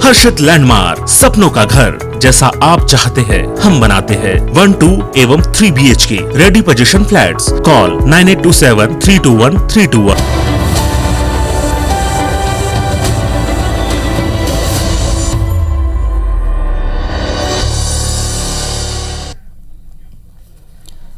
हर्षित landmark, सपनों का घर जैसा आप चाहते हैं हम बनाते हैं। 1, 2 एवं 3 BHK ready position flats. Call 9827321321।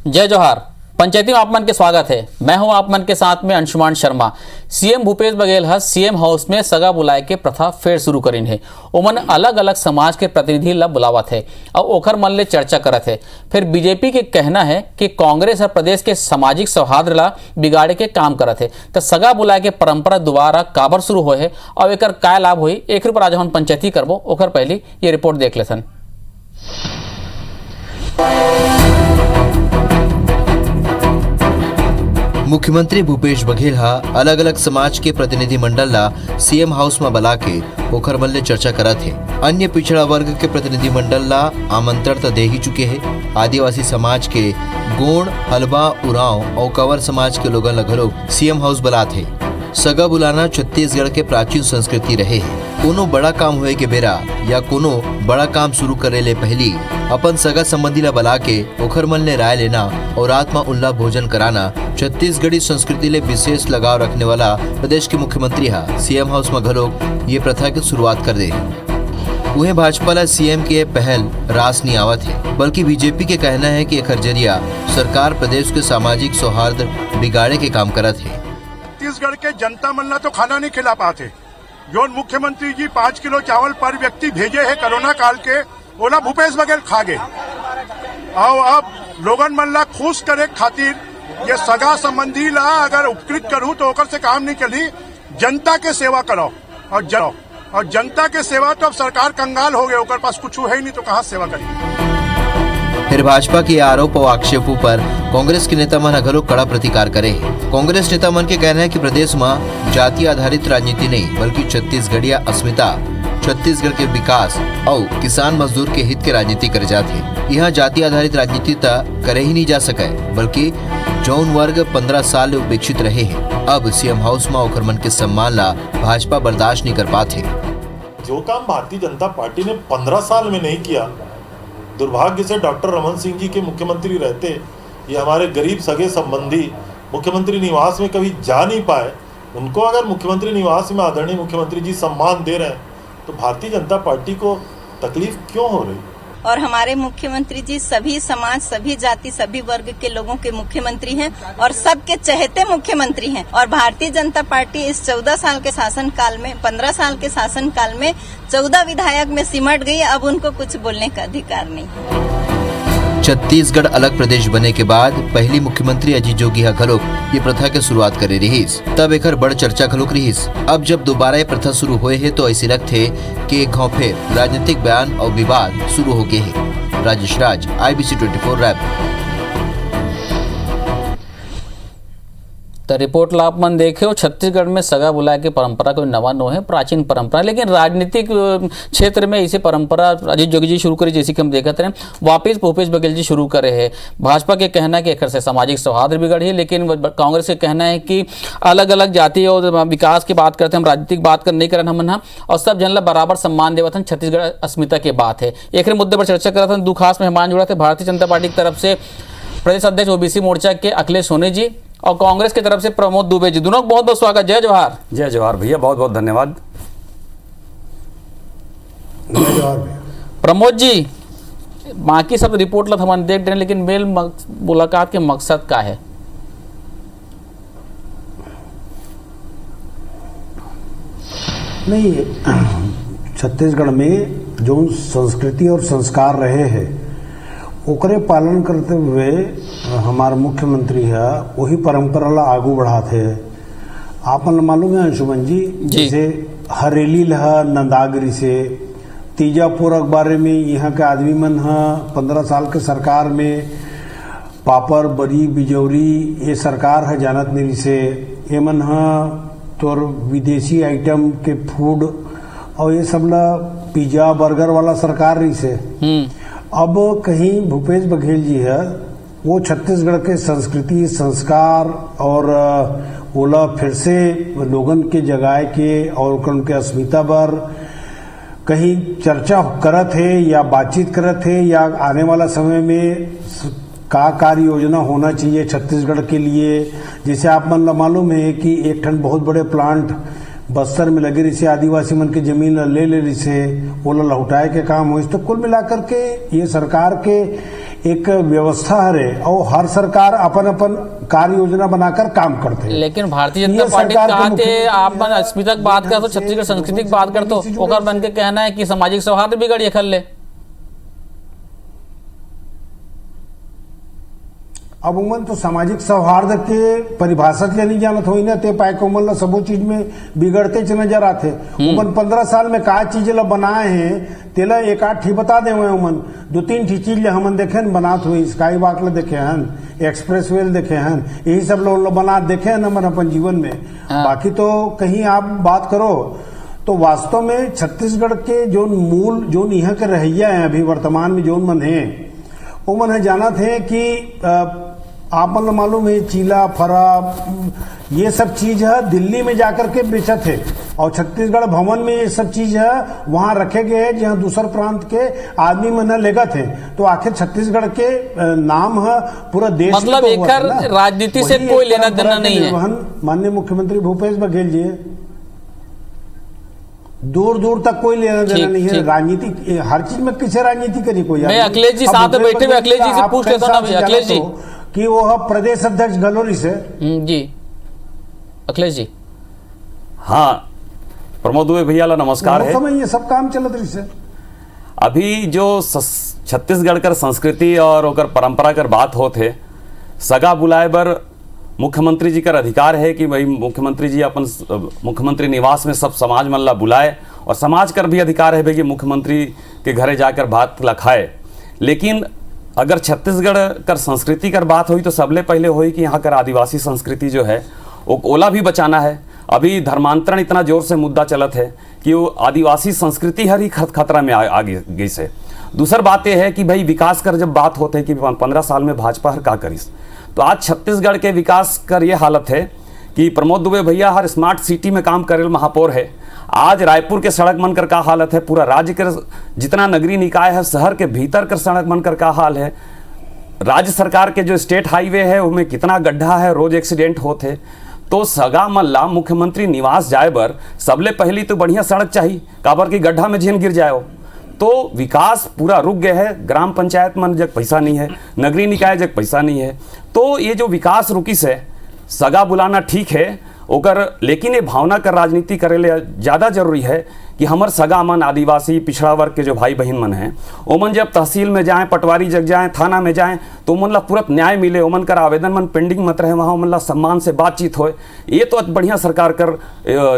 जय जोहार। पंचायती में आप मन के स्वागत है। मैं हूं आप मन के साथ में अंशुमान शर्मा। सीएम भूपेश बघेल हर सीएम हाउस में सगा बुलाए के प्रथा फिर शुरू करीन है। ओमन अलग अलग समाज के प्रतिनिधि ला बुलावत है और ओखर मन ले चर्चा करत है। फिर बीजेपी के कहना है कि कांग्रेस और प्रदेश के सामाजिक सौहार्द ला बिगाड़े के काम करत है। तो सगा बुलाए के परंपरा दोबारा काबर शुरू हो है और एकर क्या लाभ हुई एक पर आज हम पंचायती करबो। ओखर पहले ये रिपोर्ट देख लेसन। मुख्यमंत्री भूपेश बघेल हा अलग अलग समाज के प्रतिनिधि मंडल ला सीएम हाउस में बुला के ओखर मन ले चर्चा करत है। अन्य पिछड़ा वर्ग के प्रतिनिधि मंडल ला आमंत्रण तो दे ही चुके हैं। आदिवासी समाज के गोंड, हलबा, उरांव और कंवर समाज के लोगन ला घलो सीएम हाउस बुलात है। सगा बुलाना छत्तीसगढ़ के प्राचीन संस्कृति रहे है। कोनो बड़ा काम हुए के बेरा या कोनो बड़ा काम शुरू करे ले पहली अपन सगा संबंधी ला बुला के ओखर मन ले राय लेना और रात में उनला भोजन कराना छत्तीसगढ़ी संस्कृति ले विशेष लगाव रखने वाला प्रदेश के मुख्यमंत्री हा सीएम हाउस में घलो ये प्रथा की शुरुआत कर दे। उन्हें भाजपा ला सीएम के पहल रास नहीं आवत है, बल्कि बीजेपी के कहना है कि एकर जरिया सरकार प्रदेश के सामाजिक सौहार्द बिगाड़े के काम करत है। छत्तीसगढ़ के जनता मन ला तो खाना नहीं खिला पाते। जो मुख्यमंत्री जी 5 किलो चावल पर व्यक्ति भेजे है कोरोना काल के, ओला भूपेश बघेल खा गए। और अब लोगन मन ला खुश करे खातिर ये सगा संबंधी ला अगर उपकृत करूं तो ओकर से काम नहीं चली। जनता के सेवा करो और जनता के सेवा तो अब सरकार कंगाल हो गए, ओकर पास कुछ है ही नहीं तो कहाँ सेवा करेगी। फिर भाजपा के आरोप और आक्षेपों पर कांग्रेस के नेता मन घलो कड़ा प्रतिकार करे। कांग्रेस नेता मन के कहना है कि प्रदेश में जाति आधारित राजनीति नहीं बल्कि छत्तीसगढ़िया अस्मिता, छत्तीसगढ़ के विकास और किसान मजदूर के हित के राजनीति करे जाते। यहाँ जाति आधारित राजनीति करे ही नहीं जा सके, बल्कि जौन वर्ग 15 साल उपेक्षित रहे हैं अब सीएम हाउस में ओखर मन के सम्मान ला भाजपा बर्दाश्त नहीं कर पाते। जो काम भारतीय जनता पार्टी ने 15 साल में नहीं किया, दुर्भाग्य से डॉक्टर रमन सिंह जी के मुख्यमंत्री रहते ये हमारे गरीब सगे संबंधी मुख्यमंत्री निवास में कभी जा नहीं पाए। उनको अगर मुख्यमंत्री निवास में आदरणीय मुख्यमंत्री जी सम्मान दे रहे हैं तो भारतीय जनता पार्टी को तकलीफ क्यों हो रही? और हमारे मुख्यमंत्री जी सभी समाज, सभी जाति, सभी वर्ग के लोगों के मुख्यमंत्री हैं और सबके चहेते मुख्यमंत्री हैं। और भारतीय जनता पार्टी इस 14 साल के शासन काल में, 15 साल के शासन काल में 14 विधायक में सिमट गई। अब उनको कुछ बोलने का अधिकार नहीं है। छत्तीसगढ़ अलग प्रदेश बने के बाद पहली मुख्यमंत्री अजीत जोगी हा घलोक ये प्रथा के शुरुआत करे रहीस। तब एकर बड़ चर्चा घलोक रहीस। अब जब दोबारा ये प्रथा शुरू हुए है तो ऐसे लगते कि एक घाव फिर राजनीतिक बयान और विवाद शुरू हो गए हैं। Rajesh Raj, IBC 24 rap. तो रिपोर्ट ला आप मन देखे हो। छत्तीसगढ़ में सगा बुलाए के परंपरा कोई नवा नो है, प्राचीन परंपरा, लेकिन राजनीतिक क्षेत्र में इसे परंपरा अजीत जोगी जी शुरू करे, जैसे कि हम देखते हैं वापिस भूपेश बघेल जी शुरू करे हैं। भाजपा के कहना है कि एक से सामाजिक सौहार्द बिगड़ी है, लेकिन कांग्रेस के कहना है कि अलग अलग जाति और विकास की बात करते हैं, हम राजनीतिक बात कर नहीं करन हमन और सब जन ला बराबर सम्मान देवत हैं। छत्तीसगढ़ अस्मिता के बात है। एक मुद्दे पर चर्चा करते हैं। दो खास मेहमान जुड़ा थे भारतीय जनता पार्टी की तरफ से प्रदेश अध्यक्ष OBC मोर्चा के अखिलेश सोनी जी और कांग्रेस की तरफ से प्रमोद दुबे जी। दोनों को बहुत बहुत स्वागत। जय जोहार। जय जोहार भैया, बहुत बहुत धन्यवाद। जय जोहार भैया। प्रमोद जी, बाकी सब रिपोर्ट ला हम देख रहे हैं, लेकिन मेल मुलाकात के मकसद का है? नहीं, छत्तीसगढ़ में जो संस्कृति और संस्कार रहे हैं ओकरे पालन करते हुए हमारे मुख्यमंत्री है वही परंपरा ला आगू बढ़ाते हैं। आपन मालूम है अंशुमन जी, जैसे हरेली लहा नंदागिरी से तीजापुर अखबारे में यहाँ के आदमी मन 15 साल के सरकार में पापड़, बरी, बिजौरी ये सरकार है जानत नहीं से ये मन तोर विदेशी आइटम के फूड और ये सब ला पिज्जा बर्गर वाला सरकार रही से। अब कहीं भूपेश बघेल जी है वो छत्तीसगढ़ के संस्कृति, संस्कार और ओला फिर से लोगन के जगाए के और उनके अस्मिता पर कहीं चर्चा करत है या बातचीत करत है या आने वाला समय में का कार्य योजना होना चाहिए छत्तीसगढ़ के लिए। जैसे आप मन मालूम है कि एक ठन बहुत बड़े प्लांट बस्तर में लगे रही से, आदिवासी मन की जमीन ले रही से, ओला लौटाए के काम हो। तो कुल मिलाकर के ये सरकार के एक व्यवस्था है और हर सरकार अपन अपन कार्य योजना बनाकर काम करते हैं। लेकिन भारतीय जनता पार्टी कहते आप मन अस्मिता की बात कर तो छत्तीसगढ़ संस्कृति की बात कर तो ओकर मन के कहना है कि सामाजिक सौहार्द बिगड़ खल ले। अब उमन तो सामाजिक सौहार्द के परिभाषा ले नहीं जानत हो ना, ते पाए उमन ला सबो चीज में बिगड़ते च नजर आते। उमन 15 साल में का चीज ला बनाए हैं तेला एक आध ठी बता दे। उमन 2-3 ठी चीज ले हमन देखे न बनात हुई, स्काई वॉक ले देखे हन, एक्सप्रेस वे देखे हन, यही सब लोग बना देखे हन हमन अपन जीवन में। बाकी तो कहीं आप बात करो तो वास्तव में छत्तीसगढ़ के जो मूल जो यहाँ के रहिया है अभी वर्तमान में जो मन है वो मन है जाना थे कि आप मन मालूम है चीला फरा ये सब चीज है दिल्ली में जाकर के बेचत है और छत्तीसगढ़ भवन में ये सब चीज है वहां रखे गए हैं जहां दूसर प्रांत के आदमी मन लेगत है। तो आखिर छत्तीसगढ़ के नाम है पूरा देश मतलब एक राजनीति से कोई लेना देना नहीं है। माननीय मुख्यमंत्री भूपेश बघेल जी दूर दूर तक कोई लेना देना नहीं है। राजनीति हर चीज में किसे राजनीति करी कोई। मैं अखिलेश जी साथ में बैठे हुए अखिलेश जी से पूछ लेता हूं ना अखिलेश जी कि वो प्रदेश अध्यक्ष गलोरी से जी अखिलेश जी। हाँ प्रमोद दुबे भैया ला नमस्कार है। समय ये सब काम चलत रही से। अभी जो छत्तीसगढ़ कर संस्कृति और ओकर परंपरा कर बात होते सगा बुलाए बर मुख्यमंत्री जी का अधिकार है कि भाई मुख्यमंत्री जी अपन मुख्यमंत्री निवास में सब समाज मन ला बुलाए और समाज कर भी अधिकार है भाई कि मुख्यमंत्री के घरे जाकर बात ला खाए। लेकिन अगर छत्तीसगढ़ कर संस्कृति कर बात हुई तो सबले पहले हुई कि यहाँ कर आदिवासी संस्कृति जो है वो ओला भी बचाना है। अभी धर्मांतरण इतना जोर से मुद्दा चलत है कि वो आदिवासी संस्कृति हर ही खतरा में आ गई से। दूसर बात यह है कि भाई विकास कर जब बात होते है कि 15 साल में भाजपा हर का करीस, तो आज छत्तीसगढ़ के विकास कर ये हालत है कि प्रमोद दुबे भैया हर स्मार्ट सिटी में काम करे महापौर है। आज रायपुर के सड़क बनकर का हालत है, पूरा राज्य के जितना नगरीय निकाय है शहर के भीतर कर सड़क बनकर का हाल है। राज्य सरकार के जो स्टेट हाईवे है उनमें कितना गड्ढा है, रोज एक्सीडेंट होते। तो सगा मल्ला मुख्यमंत्री निवास जाए बर सबले पहली तो बढ़िया सड़क चाहिए, काबर की गड्ढा में झीन गिर जाए। तो विकास पूरा रुक गया है। ग्राम पंचायत में जब पैसा नहीं है, नगरीय निकाय जब पैसा नहीं है, तो ये जो विकास रुकी से सगा बुलाना ठीक है ओकर, लेकिन ये भावना कर राजनीति करे ले ज़्यादा जरूरी है कि हमार सगा मन आदिवासी पिछड़ा वर्ग के जो भाई बहन मन हैं ओमन जब तहसील में जाएं, पटवारी जग जाएं, थाना में जाएं तो ओमन ला तुरंत न्याय मिले, ओमन कर आवेदन मन पेंडिंग मत रहे, वहाँ ओमन ला सम्मान से बातचीत होए। ये तो बढ़िया सरकार कर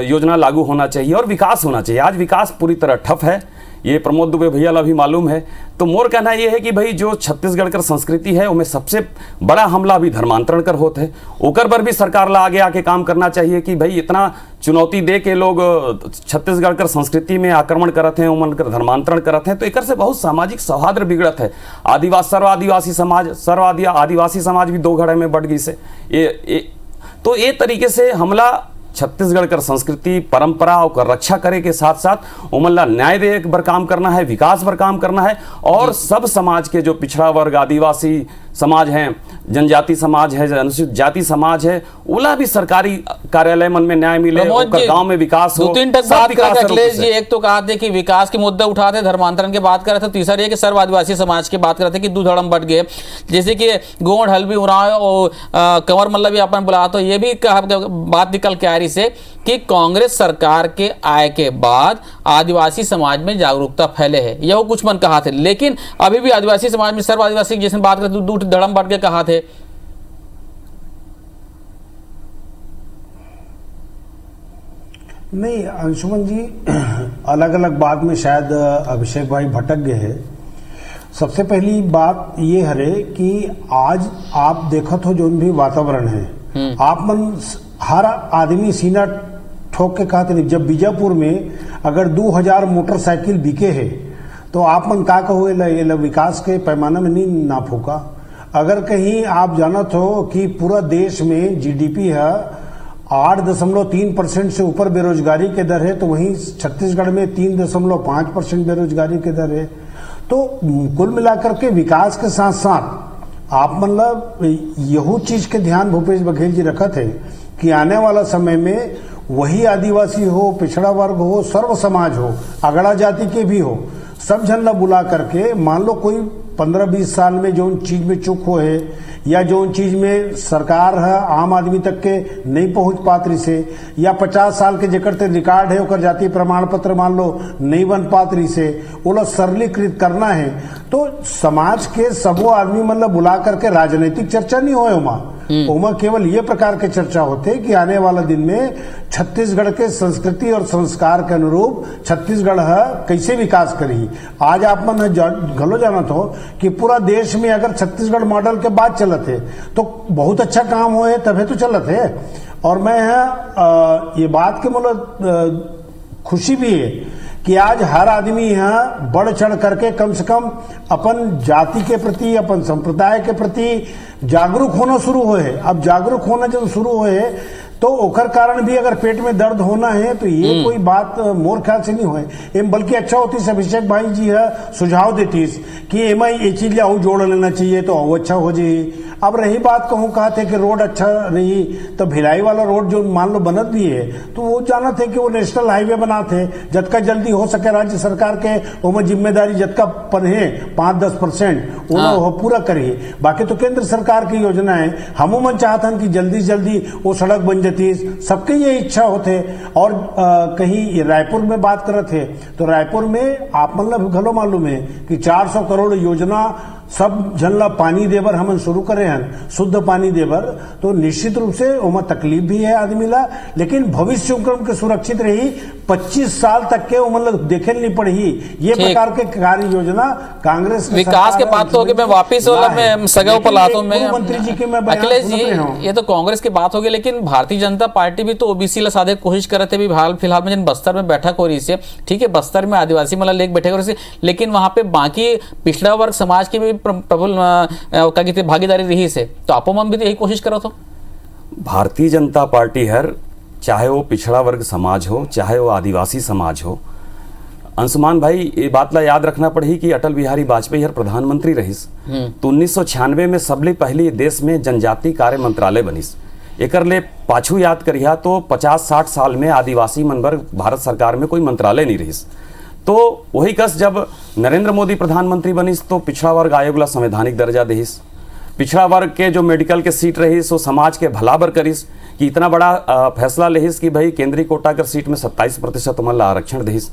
योजना लागू होना चाहिए और विकास होना चाहिए। आज विकास पूरी तरह ठप है, ये प्रमोद दुबे भैया ला भी मालूम है। तो मोर कहना ये है कि भाई जो छत्तीसगढ़ कर संस्कृति है उनमें सबसे बड़ा हमला भी धर्मांतरण कर होते है, ओकर पर भी सरकार ला आगे आके काम करना चाहिए कि भाई इतना चुनौती दे के लोग छत्तीसगढ़ कर संस्कृति में आक्रमण करते हैं, उमन कर धर्मांतरण करते हैं, तो एक से बहुत सामाजिक सौहार्द बिगड़त है। आदिवासी समाज भी दो घड़े में बढ़ गई से तो ये तरीके से हमला छत्तीसगढ़ कर संस्कृति परंपरा और रक्षा करे के साथ साथ उमन न्याय दे पर काम करना है, विकास पर काम करना है और सब समाज के जो पिछड़ा वर्ग आदिवासी समाज हैं, जनजाति समाज है, अनुसूचित जाति समाज है, उला भी सरकारी कार्यालय मन में न्याय मिले, गांव में विकास हो। 2-3 तक बात करके अखिलेश जी एक तो कहा थे कि विकास के मुद्दे उठाते, धर्मांतरण की बात कर रहे थे, तीसरा ये कि सर्व आदिवासी समाज की बात कर रहे थे कि दो धड़म बढ़ गए, जैसे कि गोंड हल्बी उराव और कंवर मल्ला भी अपन बुला, तो ये भी बात निकल के आ रही से कि कांग्रेस सरकार के आय के बाद आदिवासी समाज में जागरूकता फैले है, यह कुछ मन कहा थे। लेकिन अभी भी आदिवासी समाज में सर्व आदिवासी जैसे बात करते दूर धड़म बढ़ के कहा थे। नहीं अंशुमन जी, अलग अलग बात में शायद अभिषेक भाई भटक गए हैं। सबसे पहली बात ये है कि आज आप देखत हो जो भी वातावरण है, आप मन हर आदमी सीना ठोक के कहते नहीं। जब बीजापुर में अगर 2000 मोटरसाइकिल बिके है तो आप मन का कहो ये विकास के पैमाना में नहीं नाप होगा। अगर कहीं आप जानत हो कि पूरा देश में जीडीपी है 8.3% से ऊपर बेरोजगारी की दर है, तो वहीं छत्तीसगढ़ में 3.5% बेरोजगारी की दर है। तो कुल मिलाकर के विकास के साथ साथ आप मतलब यहू चीज के ध्यान भूपेश बघेल जी रखा थे कि आने वाला समय में वही आदिवासी हो, पिछड़ा वर्ग हो, सर्व समाज हो, अगड़ा जाति के भी हो, सब जन ला बुला करके मान लो कोई 15-20 साल में जो चीज में चूक हो है या जो चीज में सरकार है आम आदमी तक के नहीं पहुंच पात्री से, या 50 साल के जेकर ते रिकॉर्ड है ओकर जाति प्रमाण पत्र मान लो नहीं बन पात्री से, ओला सरलीकृत करना है। तो समाज के सबो आदमी मतलब बुला करके राजनीतिक चर्चा नहीं होए उमा केवल ये प्रकार के चर्चा होते कि आने वाला दिन में छत्तीसगढ़ के संस्कृति और संस्कार के अनुरूप छत्तीसगढ़ है कैसे विकास करी। आज आप मन घलो जानत हो कि पूरा देश में अगर छत्तीसगढ़ मॉडल के बात चलत है तो बहुत अच्छा काम होए तभी तो चलत है। और मैं ये बात के मतलब खुशी भी है कि आज हर आदमी यहाँ बढ़ चढ़ करके कम से कम अपन जाति के प्रति, अपन संप्रदाय के प्रति जागरूक होना शुरू हुए है। अब जागरूक होना जब शुरू हुए है तो ओकर कारण भी अगर पेट में दर्द होना है तो ये कोई बात मोर ख्याल से नहीं होए, बल्कि अच्छा होती अभिषेक भाई जी है सुझाव देती कि एम ये चीज लाऊ जोड़ लेना चाहिए तो अच्छा हो जाए। अब रही बात कहूँ कहा थे कि रोड अच्छा नहीं, तो भिलाई वाला रोड जो मान लो बनत भी है तो वो जाना थे कि वो नेशनल हाईवे बना थे, जतका जल्दी हो सके राज्य सरकार के उमें जिम्मेदारी जतका पन्हे 5-10% वो पूरा करिए। बाकी तो केंद्र सरकार की योजना है, हम मन चाहते कि जल्दी से जल्दी वो सड़क बन जाती, सबके ये इच्छा होते। और कहीं रायपुर में बात कर रहे थे तो रायपुर में आप मतलब घलो मालूम है कि 400 करोड़ योजना सब जनला पानी देवर हमन शुरू करे हैं, शुद्ध पानी देवर। तो निश्चित रूप से उमा तकलीफ भी है आदमी ला, लेकिन भविष्य उपक्रम के सुरक्षित रही 25 साल तक के उमर देखे नहीं पड़ी ये प्रकार के कार्य योजना कांग्रेस विकास के बात तो मैं वापिस मैं सगा पर लाता हूं। मैं मंत्री जी के मैं अखिलेश जी ये तो कांग्रेस की बात होगी, लेकिन भारतीय जनता पार्टी भी तो ओबीसी ला साधे कोशिश कर रहे थे। भी हाल फिलहाल में जिन बस्तर में बैठक हो रही है, ठीक है बस्तर में आदिवासी मतलब लेक बैठक हो रही है, लेकिन वहां पे बाकी पिछड़ा वर्ग समाज की भी प्रबल क्या कहते भागीदारी रही से, तो आपो मन भी यही कोशिश करो। तो भारतीय जनता पार्टी हर चाहे वो पिछड़ा वर्ग समाज हो चाहे वो आदिवासी समाज हो, अंशुमान भाई ये बात ला याद रखना पड़ी कि अटल बिहारी वाजपेयी हर प्रधानमंत्री रहिस तो 1996 में सबले पहली देश में जनजाति कार्य मंत्रालय बनिस। एकर ले पाछू याद करिया तो 50-60 साल में आदिवासी मनवर्ग भारत सरकार में कोई मंत्रालय नहीं रहिस। तो वही कस जब नरेंद्र मोदी प्रधानमंत्री बनिस तो पिछड़ा वर्ग आयोग ला संवैधानिक दर्जा देहिस, पिछड़ा वर्ग के जो मेडिकल के सीट रही सो समाज के भलाबर करिस कि इतना बड़ा फैसला लेहिस कि भाई केंद्रीय कोटा कर सीट में 27% उमन ला आरक्षण देहिस।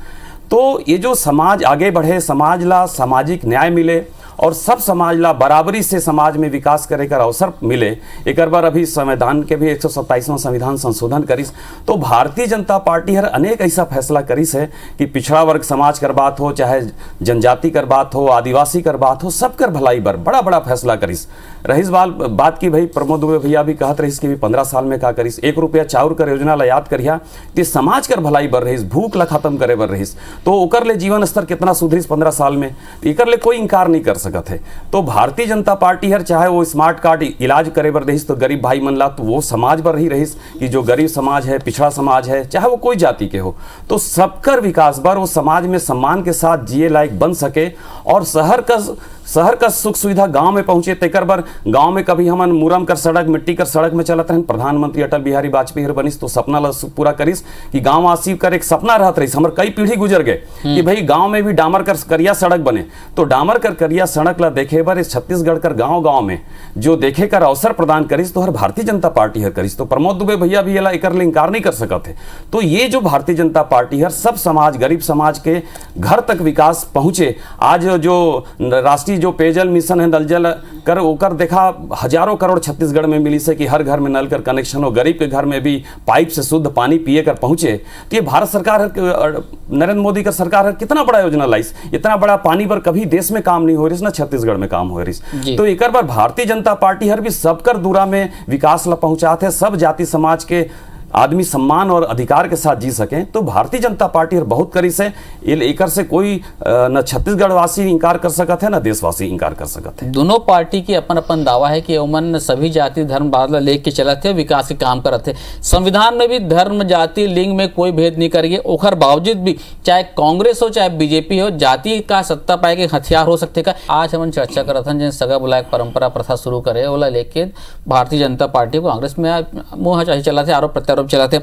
तो ये जो समाज आगे बढ़े, समाज ला सामाजिक न्याय मिले और सब समाज ला बराबरी से समाज में विकास करे कर अवसर मिले, एक बार अभी संविधान के भी 127वां संविधान संशोधन करिस। तो भारतीय जनता पार्टी हर अनेक ऐसा फैसला करिस है कि पिछड़ा वर्ग समाज कर बात हो चाहे जनजाति कर बात हो आदिवासी कर बात हो, सब कर भलाई बर बड़ा बड़ा फैसला करिस। रहीस बात की भाई प्रमोद दुबे भैया भी कहत रहीस कि 15 साल में का करिस, 1 रुपया चाउर कर योजना ला याद करिया कि समाज कर भलाई बर रहीस, भूख ला खत्म करे बर रहीस, तो ओकर ले जीवन स्तर कितना सुधरिस 15 साल में, एकर ले कोई इंकार नहीं कर सकत है। तो भारतीय जनता पार्टी हर चाहे वो स्मार्ट कार्ड इलाज करे बर रहीस तो गरीब भाई मन ला, तो वो समाज बर ही रहीस कि जो गरीब समाज है पिछड़ा समाज है चाहे वो कोई जाति के हो, तो सबकर विकास बर वो समाज में सम्मान के साथ जिए लायक बन सके और शहर का सुख सुविधा गांव में पहुंचे। तेकर बर गांव में कभी हमन मुरम कर सड़क मिट्टी कर सड़क में चलत रहन, प्रधानमंत्री अटल बिहारी वाजपेयी हर बनिस तो सपना ला पूरा करिस कि गांव वासी कर एक सपना रहत रही, हमर कई पीढ़ी गुजर गए कि भाई गांव में भी डामर कर करिया सड़क बने। तो डामर कर करिया सड़क ला देखे बर इस छत्तीसगढ़ कर गांव में जो देखे कर अवसर प्रदान करिस तो हर भारतीय जनता पार्टी हर करिस। तो प्रमोद दुबे भैया भी एला एकर ले इंकार नहीं कर सकत है। तो ये जो भारतीय जनता पार्टी हर सब समाज गरीब समाज के घर तक विकास पहुंचे। आज जो राष्ट्रीय जो पेयजल मिशन है नल जल कर ओकर देखा हजारों करोड़ छत्तीसगढ़ में मिली से कि हर घर में नल कर कनेक्शन हो, गरीब के घर में भी पाइप से शुद्ध पानी पिए कर पहुंचे। तो ये भारत सरकार नरेंद्र मोदी का सरकार है कितना बड़ा योजना लाइस, इतना बड़ा पानी पर कभी देश में काम नहीं हो रही ना छत्तीसगढ़ में काम हो रही। तो एक बार भारतीय जनता पार्टी हर भी सबकर दूरा में विकास ला पहुंचाते, सब जाति समाज के आदमी सम्मान और अधिकार के साथ जी सकें, तो भारतीय जनता पार्टी और बहुत करी से एकर से कोई न छत्तीसगढ़ वासी इंकार कर सकत है, न देशवासी इंकार कर सकत है। दोनों पार्टी की अपन अपन दावा है कि उमन सभी जाति धर्म बादला लेके चलत है, विकास के काम करत है। संविधान में भी धर्म जाति लिंग में कोई भेद नहीं करिए, ओखर बावजूद भी चाहे कांग्रेस हो चाहे बीजेपी हो, जाति का सत्ता पाए के हथियार हो सकते का। आज हम चर्चा करत हन जिन सगा बुलाए परंपरा प्रथा शुरू करे ओला लेके भारतीय जनता पार्टी को कांग्रेस में मुँह चाहे चला थे, आरोप प्रत्यारोप चला थे।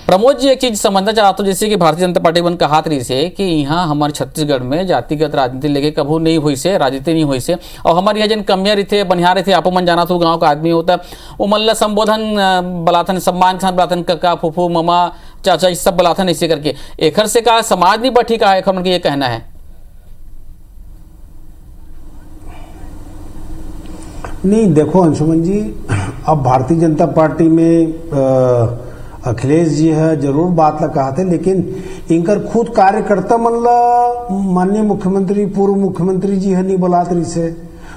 प्रमोद जी, एक चीज समझना चाहता हूँ, जैसे कि भारतीय जनता पार्टी बन कहा रही से कि यहाँ हमारे छत्तीसगढ़ में जातिगत राजनीति लेके कभू नहीं हुई से, राजनीति नहीं हुई से, और हमारे यहाँ जिन कमियां रही थे बनिहार रहे थे, आपो मन जाना तो गाँव का आदमी होता वो मल्ला संबोधन बलाथन, सम्मान के साथ बलाथन, कक्का फूफू ममा चाचा इस सब बलाथन ऐसे करके। एखर से का समाज नहीं बैठी का है, मन के ये कहना है। नहीं, देखो अंशुमन जी, अब भारतीय जनता पार्टी में अखिलेश जी है जरूर बात ला कहा थे, लेकिन इनकर खुद कार्यकर्ता मन ला माननीय मुख्यमंत्री पूर्व मुख्यमंत्री जी है नहीं बुलात रही से,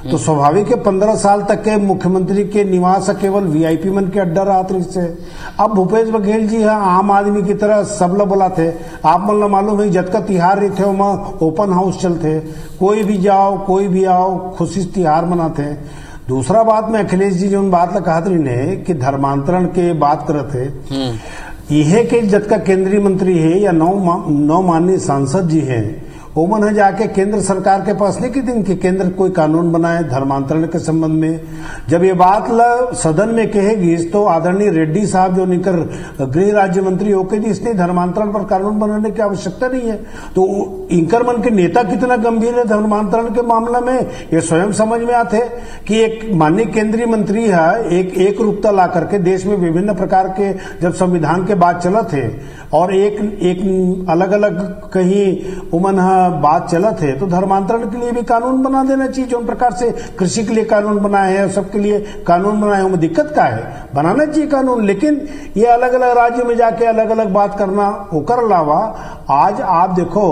तो स्वाभाविक है 15 साल तक के मुख्यमंत्री के निवास केवल वीआईपी मन के अड्डा रहा रही से। अब भूपेश बघेल जी है आम आदमी की तरह सब ला बुलाते, आप मन ला मालूम है जब का तिहार रही थे वहाँ ओपन हाउस चलते, कोई भी जाओ कोई भी आओ, खुशी से तिहार मनाते। दूसरा बात में अखिलेश जी जो बात ला कहा रही ने कि धर्मांतरण के बात करत है, यह के जब का केंद्रीय मंत्री है या नौ माननीय सांसद जी हैं, ओमन है जाके केंद्र सरकार के पास नहीं कि दिन कि केंद्र कोई कानून बनाए धर्मांतरण के संबंध में। जब ये बात सदन में कहेगी तो आदरणीय रेड्डी साहब जो निकर गृह राज्य मंत्री होके जी इसने धर्मांतरण पर कानून बनाने की आवश्यकता नहीं है। तो इंकर मन के नेता कितना गंभीर है धर्मांतरण के मामला में, ये स्वयं समझ में आते कि एक माननीय केंद्रीय मंत्री है एक रूपता ला करके देश में विभिन्न प्रकार के जब संविधान के बात चलत है और एक अलग अलग कहीं उमन बात चलत है, तो धर्मांतरण के लिए भी कानून बना देना चाहिए। जो प्रकार से कृषि के लिए कानून बनाए हैं, सबके लिए कानून बनाए हैं, दिक्कत क्या है, बनाना चाहिए कानून। लेकिन ये अलग अलग राज्यों में जाके अलग अलग बात करना, ओकर अलावा आज आप देखो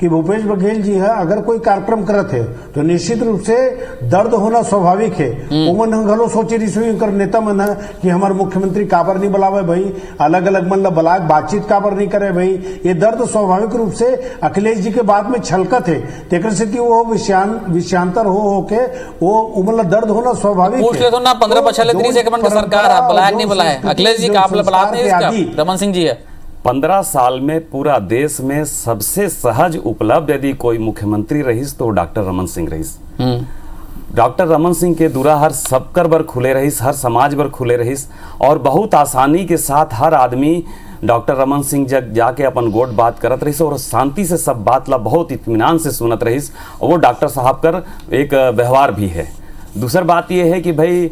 कि भूपेश बघेल जी है अगर कोई कार्यक्रम करत है तो निश्चित रूप से दर्द होना स्वाभाविक है। उमन घलो सोची रही कर नेता मन है कि हमारे मुख्यमंत्री काबर नहीं बुलावे भाई, अलग अलग मन ला बातचीत काबर नहीं करे भाई, ये दर्द स्वाभाविक रूप से अखिलेश जी के बात में छलकत है। तेकर से वो विषयांतर हो के वो उमला दर्द होना स्वाभाविक पूछ ले तो ना 15-30 सेकंड का सरकार बुलाया नहीं बुलाया, अखिलेश जी का आप बुलाते नहीं, इसका रमन सिंह जी है। 15 साल में पूरा देश में सबसे सहज उपलब्ध यदि कोई मुख्यमंत्री रहीस तो डॉक्टर रमन सिंह रहीस। डॉक्टर रमन सिंह के दुराहर सबकर बर खुले रहीस, हर समाज बर खुले रहीस, और बहुत आसानी के साथ हर आदमी डॉक्टर रमन सिंह जग जाके अपन गोट बात करत रहीस और शांति से सब बात ला बहुत इत्मीनान से सुनत रहीस। और वो डॉक्टर साहब कर एक व्यवहार भी है। दूसरी बात ये है कि भाई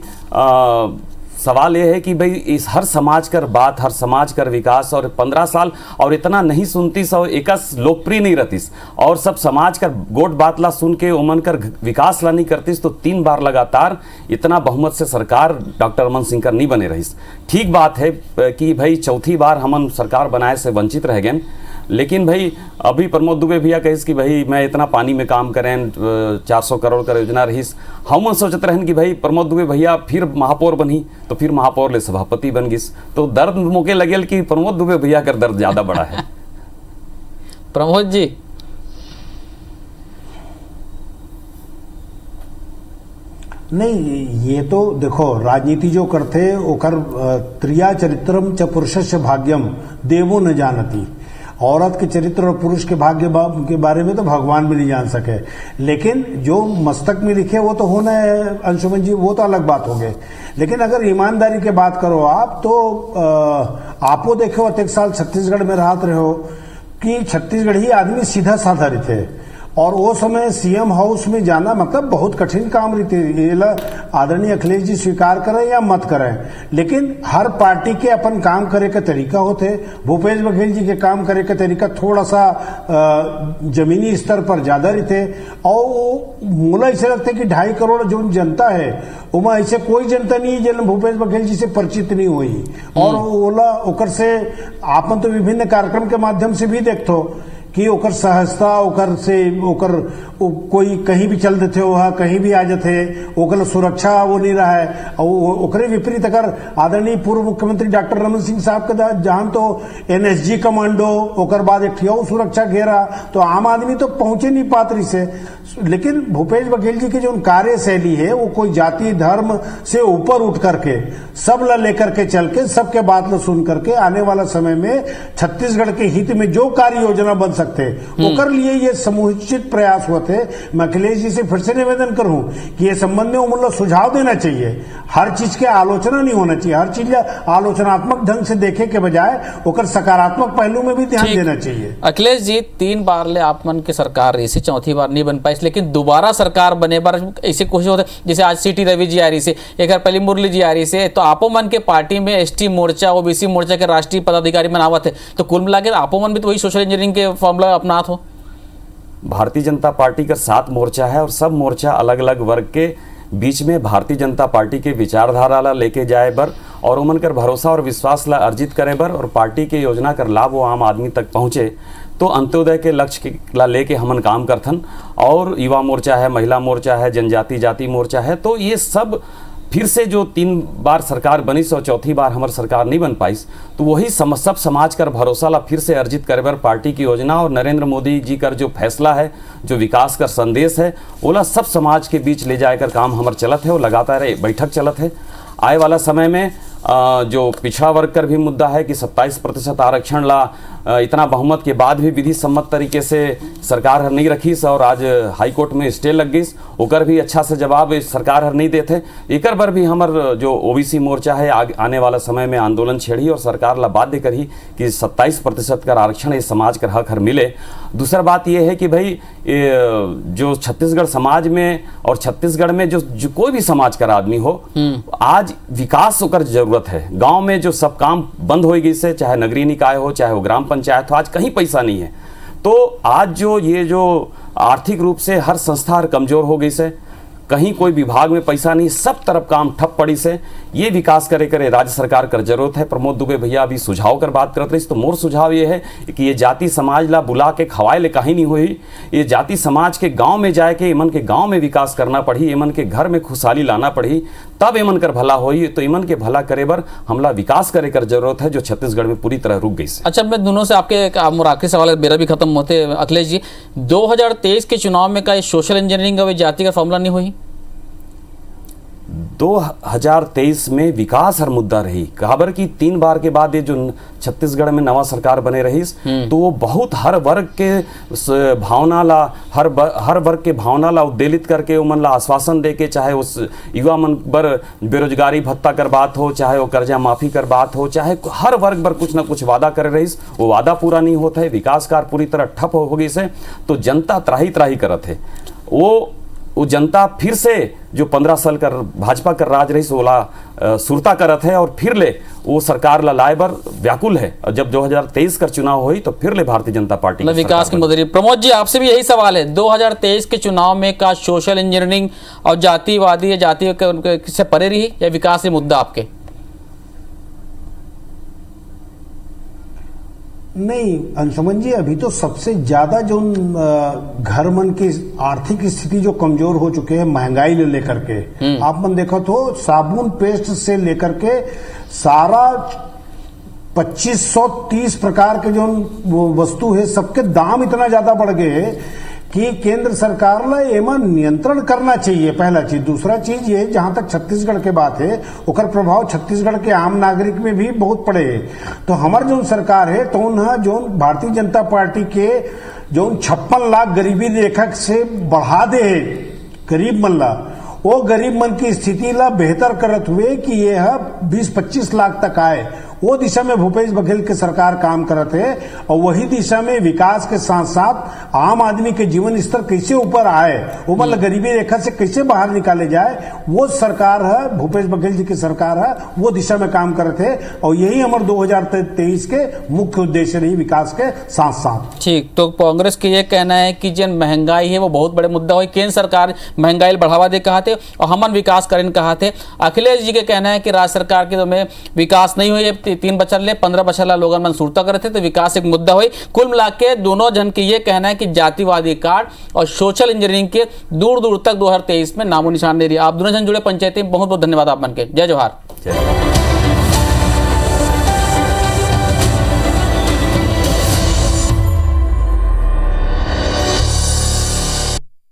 सवाल ये है कि भाई इस हर समाज कर बात, हर समाज कर विकास, और 15 साल और इतना नहीं सुनतीस और एकस लोकप्रिय नहीं रहतीस और सब समाज कर गोट बात ला सुन के उमन कर विकास ला नहीं करतीस, तो 3 बार लगातार इतना बहुमत से सरकार डॉक्टर रमन सिंह कर नहीं बने रहीस। ठीक बात है कि भाई चौथी बार हमन सरकार बनाए से वंचित रह गए, लेकिन भाई अभी प्रमोद दुबे भैया कहिस कि भाई मैं इतना पानी में काम करें, 400 करोड़ का योजना रहीस। हम सोचते रहन कि भाई प्रमोद दुबे भैया फिर महापौर बनी तो फिर महापौर ले सभापति बन गिस, तो दर्द मौके लगेल कि प्रमोद दुबे भैया का दर्द ज्यादा बड़ा है। प्रमोद जी, नहीं, ये तो देखो राजनीति जो करते ओकर त्रिया चरित्रम च पुरुषस्य भाग्यम देवो न जानती। औरत के चरित्र और पुरुष के भाग्य के बारे में तो भगवान भी नहीं जान सके, लेकिन जो मस्तक में लिखे वो तो होना है अंशुमन जी, वो तो अलग बात हो गई। लेकिन अगर ईमानदारी की बात करो आप तो आपो देखो अत्येक साल छत्तीसगढ़ में रहते रहे हो कि छत्तीसगढ़ी आदमी सीधा साधा रहते, और वो समय सीएम हाउस में जाना मतलब बहुत कठिन काम रहती। आदरणीय अखिलेश जी स्वीकार करें या मत करें, लेकिन हर पार्टी के अपन काम करे का तरीका होते। भूपेश बघेल जी के काम करे का तरीका थोड़ा सा जमीनी स्तर पर ज्यादा रहते, और मुला ऐसे लगते कि 2.5 करोड़ जो जनता है उमा ऐसे कोई जनता नहीं है जिन भूपेश बघेल जी से परिचित नहीं हुई। और ओला ओकर से आपन तो विभिन्न कार्यक्रम के माध्यम से भी देखते हो कि ओकर सहजता ओकर से ओकर कोई कहीं भी चल देते हो कहीं भी आ जाते ओकर सुरक्षा वो नहीं रहा है। और ओकरे विपरीत अगर आदरणीय पूर्व मुख्यमंत्री डॉक्टर रमन सिंह साहब के जहां तो एनएसजी कमांडो ओकर बाद एक ठिया सुरक्षा घेरा तो आम आदमी तो पहुंचे नहीं पात्री से। लेकिन भूपेश बघेल जी की जो कार्यशैली है वो कोई जाति धर्म से ऊपर उठ करके सब ला लेकर के चल के सबके बात ला सुन करके आने वाला समय में छत्तीसगढ़ के हित में जो कार्य योजना बन सकते वो कर लिए ये समुचित प्रयास होते। मैं अखिलेश जी से फिर से निवेदन करूं कि ये संबंध में उनको सुझाव देना चाहिए। हर चीज के आलोचना नहीं होना चाहिए, हर चीज आलोचनात्मक ढंग से देखे के बजाय ओकर सकारात्मक पहलू में भी ध्यान देना चाहिए। अखिलेश जी 3 बार ले आप मन की सरकार रही सी, चौथी बार नहीं बन पाई, लेकिन दोबारा सरकार बने बार ऐसी कोशिश होते जैसे आज सीटी रवि जी आ रही से, एक बार पहले मुरली जी आ रही से, तो आपो मन के पार्टी में एसटी मोर्चा ओबीसी मोर्चा के राष्ट्रीय पदाधिकारी बनावत है, तो कुल मिला के आपो मन भी तो वही सोशल इंजीनियरिंग के फॉर्मूला अपनात हो। भारतीय जनता पार्टी का 7 मोर्चा है और सब मोर्चा अलग अलग वर्ग के बीच में भारतीय जनता पार्टी के विचारधारा ला लेके जाए बर और उमन कर भरोसा और विश्वास ला अर्जित करे बर और पार्टी के योजना कर लाभ वो आम आदमी तक पहुँचे, तो अंत्योदय के लक्ष्य ला लेके हमन काम करथन। और युवा मोर्चा है, महिला मोर्चा है, जनजाति जाति मोर्चा है, तो ये सब फिर से जो 3 बार सरकार बनी और चौथी बार हमार सरकार नहीं बन पाई, तो वही सब समाज कर भरोसा ला फिर से अर्जित करे बर पार्टी की योजना और नरेंद्र मोदी जी का जो फैसला है, जो विकास का संदेश है, ओला सब समाज के बीच ले जाकर काम हमार चलत है और लगातार बैठक चलत है। आए वाला समय में जो पिछड़ा वर्ग कर भी मुद्दा है कि 27% आरक्षण ला इतना बहुमत के बाद भी विधि सम्मत तरीके से सरकार हर नहीं रखीस और आज हाई कोर्ट में स्टे लग गई, ओकर भी अच्छा से जवाब सरकार हर नहीं देते। एकर पर भी हमार जो ओबीसी मोर्चा है आने वाला समय में आंदोलन छेड़ी और सरकार ला बाध्य करी कि 27% का आरक्षण इस समाज का हक हर मिले। दूसरा बात यह है कि भाई जो छत्तीसगढ़ समाज में और छत्तीसगढ़ में जो कोई भी समाज का आदमी हो, आज विकास होकर जरूरत है। गांव में जो सब काम बंद हो गई से, चाहे नगरीय निकाय हो चाहे वो ग्राम पंचायत हो, आज कहीं पैसा नहीं है। तो आज जो आर्थिक रूप से हर संस्था कमजोर हो गई से, कहीं कोई विभाग में पैसा नहीं, सब तरफ काम ठप पड़ी से, ये विकास करे राज्य सरकार कर जरूरत है। प्रमोद दुबे भैया अभी सुझाव कर बात करते रही, तो मोर सुझाव ये है कि ये जाति समाज ला बुला के खवाए ले कहीं नहीं हुई, ये जाति समाज के गांव में जाए के इमन के गांव में विकास करना पड़ी, इमन के घर में खुशहाली लाना पड़ी, तब इमन कर भला होई। तो इमन के भला करे बर हमला विकास करे कर जरूरत है, जो छत्तीसगढ़ में पूरी तरह रुक गई। अच्छा, मैं दोनों से आपके आखिरी सवाल मेरा भी खत्म होते अखिलेश जी, 2023 के चुनाव में का सोशल इंजीनियरिंग और जाति का फॉर्मूला नहीं हुई? 2023 में विकास हर मुद्दा रही, खबर की 3 बार के बाद ये जो छत्तीसगढ़ में नवा सरकार बने रही, तो वो बहुत हर वर्ग के भावना ला हर वर्ग के भावना ला उद्वेलित करके उमन ला आश्वासन दे के, चाहे उस युवा मन पर बेरोजगारी भत्ता कर बात हो, चाहे वो कर्जा माफी कर बात हो, चाहे हर वर्ग पर कुछ ना कुछ वादा करे रही, वो वादा पूरा नहीं होता है, विकास कार्य पूरी तरह ठप हो गई से, तो जनता त्राही त्राही करत है। वो जनता फिर से जो 15 साल कर भाजपा कर राज रही सोला सुरता करत है और फिर ले वो सरकार ला लाए बर व्याकुल है। और जब 2023 का चुनाव हुई तो फिर ले भारतीय जनता पार्टी विकास की मदरी। प्रमोद जी, आपसे भी यही सवाल है, 2023 के चुनाव में का सोशल इंजीनियरिंग और जातिवादी या जाति से परे रही या विकास के मुद्दा आपके? नहीं अंशुमन जी, अभी तो सबसे ज्यादा जो घर मन की आर्थिक स्थिति जो कमजोर हो चुके हैं महंगाई ले लेकर के, आप मन देखो तो साबुन पेस्ट से लेकर के सारा 2530 प्रकार के जो वस्तु है सबके दाम इतना ज्यादा बढ़ गए कि केंद्र सरकार ला एमा नियंत्रण करना चाहिए, पहला चीज। दूसरा चीज ये, जहां तक छत्तीसगढ़ के बात है, ओकर प्रभाव छत्तीसगढ़ के आम नागरिक में भी बहुत पड़े है। तो हमार जो सरकार है तो जो भारतीय जनता पार्टी के जो 56 लाख गरीबी रेखा से बढ़ा दे गरीब मन ला, वो गरीब मन की स्थिति ला बेहतर करत हुए कि ये 20-25 लाख तक आए, वो दिशा में भूपेश बघेल के सरकार काम करत है। और वही दिशा में विकास के साथ साथ आम आदमी के जीवन स्तर कैसे ऊपर आए, वो मतलब गरीबी रेखा से कैसे बाहर निकाले जाए, वो सरकार है, भूपेश बघेल जी की सरकार है, वो दिशा में काम करते हैं। और यही हमारे 2023 के मुख्य उद्देश्य रही, विकास के साथ साथ। ठीक, तो कांग्रेस के ये कहना है कि जिन महंगाई है वो बहुत बड़े मुद्दा हुई, केंद्र सरकार महंगाई बढ़ावा दे कहा थे और हमन विकास करें कहा थे। अखिलेश जी के कहना है कि राज्य सरकार के में विकास नहीं हुई, 3 बचल ले 15 बचल लोगन मंसूरता करे थे तो विकास एक मुद्दा हुई। कुल मिला के दोनों जन की ये कहना है कि जातिवादी कार्ड और सोशल इंजीनियरिंग के दूर दूर तक 2023 में नामो निशान नहीं रही। आप दोनों जन जुड़े पंचायती में बहुत बहुत धन्यवाद आप मन के। जय जवाहर।